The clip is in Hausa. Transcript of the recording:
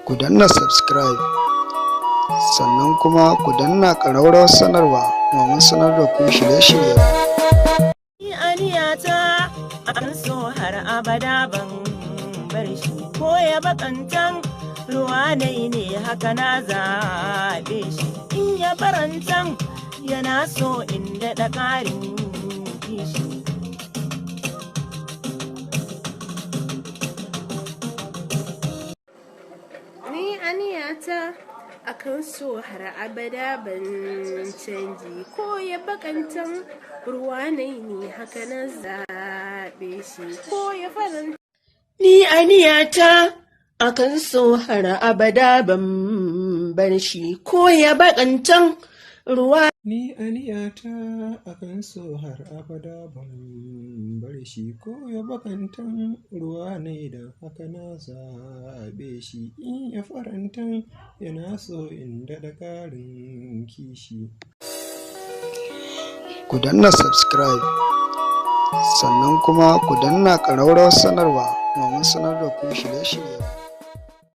ku danna subscribe sannan kuma ku danna ƙararrawar sanarwa domin sanar da ku shirye-shiryen. Aniyata an so har abada ban bar shi ko ya bakantan ruwa ne haka na zaɓe shi in ya farantan yana so in daɗa ƙarin kishi. Ni aniyata akan so har abada ban canji ko ya bakantan ruwa ne haka na zaɓe shi ko ya faranta. Ni aniyata akan so har abada ban bar shi ko ya bakantan ruwa. Ni aniyata akan so har abada ban bar shi ko ya bakantan ruwa ne da haka na zaɓe shi in ya farantan yana so in daɗa ƙarin kishi. Ku danna subscribe sannan kuma ku danna ƙararrawar sanarwa domin sanar da ku shirye-shiryen.